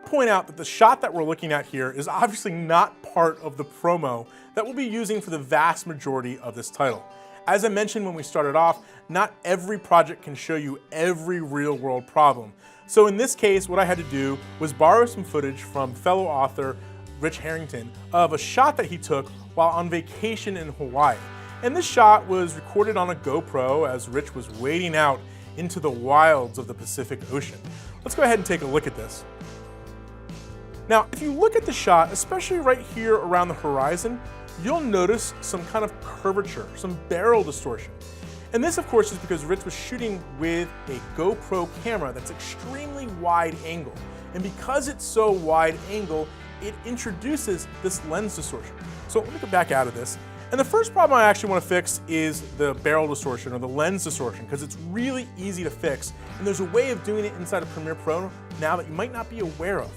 point out that the shot that we're looking at here is obviously not part of the promo that we'll be using for the vast majority of this title. As I mentioned when we started off, not every project can show you every real-world problem. So in this case, what I had to do was borrow some footage from fellow author Rich Harrington of a shot that he took while on vacation in Hawaii. And this shot was recorded on a GoPro as Rich was wading out into the wilds of the Pacific Ocean. Let's go ahead and take a look at this. Now, if you look at the shot, especially right here around the horizon, you'll notice some kind of curvature, some barrel distortion. And this, of course, is because Rich was shooting with a GoPro camera that's extremely wide angle. And because it's so wide angle, it introduces this lens distortion. So let me get back out of this. And the first problem I actually want to fix is the barrel distortion or the lens distortion, because it's really easy to fix. And there's a way of doing it inside of Premiere Pro now that you might not be aware of.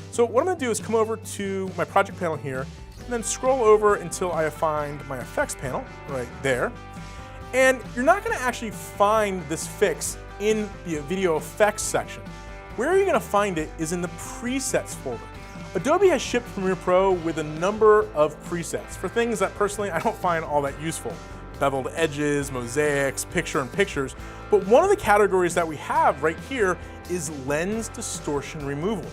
So what I'm going to do is come over to my project panel here and then scroll over until I find my effects panel right there. And you're not going to actually find this fix in the video effects section. Where you're going to find it is in the presets folder. Adobe has shipped Premiere Pro with a number of presets for things that personally I don't find all that useful. Beveled edges, mosaics, picture-in-pictures, but one of the categories that we have right here is lens distortion removal.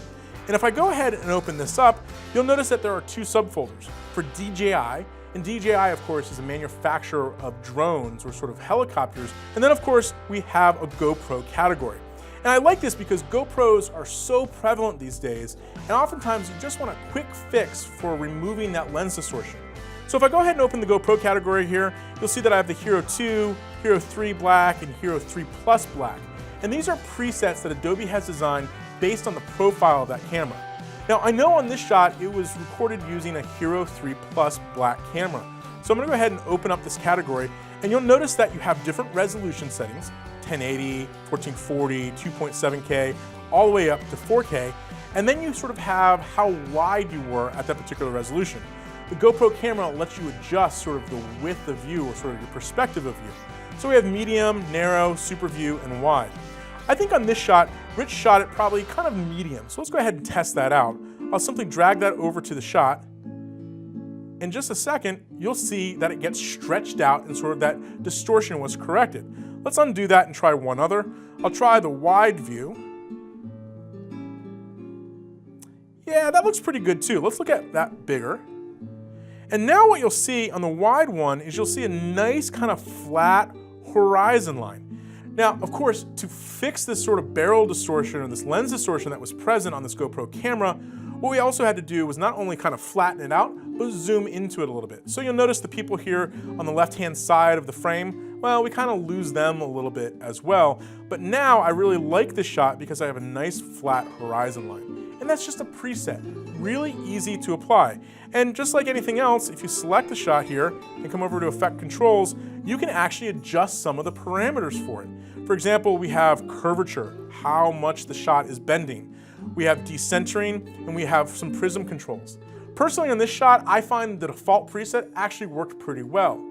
And if I go ahead and open this up, you'll notice that there are two subfolders for DJI, and DJI, of course, is a manufacturer of drones or sort of helicopters. And then, of course, we have a GoPro category. And I like this because GoPros are so prevalent these days, and oftentimes you just want a quick fix for removing that lens distortion. So if I go ahead and open the GoPro category here, you'll see that I have the Hero 2, Hero 3 Black, and Hero 3 Plus Black. And these are presets that Adobe has designed based on the profile of that camera. Now I know on this shot it was recorded using a Hero 3 Plus Black camera. So I'm going to go ahead and open up this category, and you'll notice that you have different resolution settings, 1080, 1440, 2.7K, all the way up to 4K, and then you sort of have how wide you were at that particular resolution. The GoPro camera lets you adjust sort of the width of view or sort of your perspective of view. So we have medium, narrow, super view, and wide. I think on this shot, Rich shot it probably kind of medium. So let's go ahead and test that out. I'll simply drag that over to the shot. In just a second, you'll see that it gets stretched out and sort of that distortion was corrected. Let's undo that and try one other. I'll try the wide view. Yeah, that looks pretty good too. Let's look at that bigger. And now what you'll see on the wide one is you'll see a nice kind of flat horizon line. Now, of course, to fix this sort of barrel distortion or this lens distortion that was present on this GoPro camera, what we also had to do was not only kind of flatten it out, but zoom into it a little bit. So you'll notice the people here on the left-hand side of the frame, well, we kind of lose them a little bit as well. But now I really like this shot because I have a nice flat horizon line. And that's just a preset, really easy to apply. And just like anything else, if you select the shot here and come over to Effect Controls, you can actually adjust some of the parameters for it. For example, we have curvature, how much the shot is bending. We have decentering, and we have some prism controls. Personally on this shot, I find the default preset actually worked pretty well.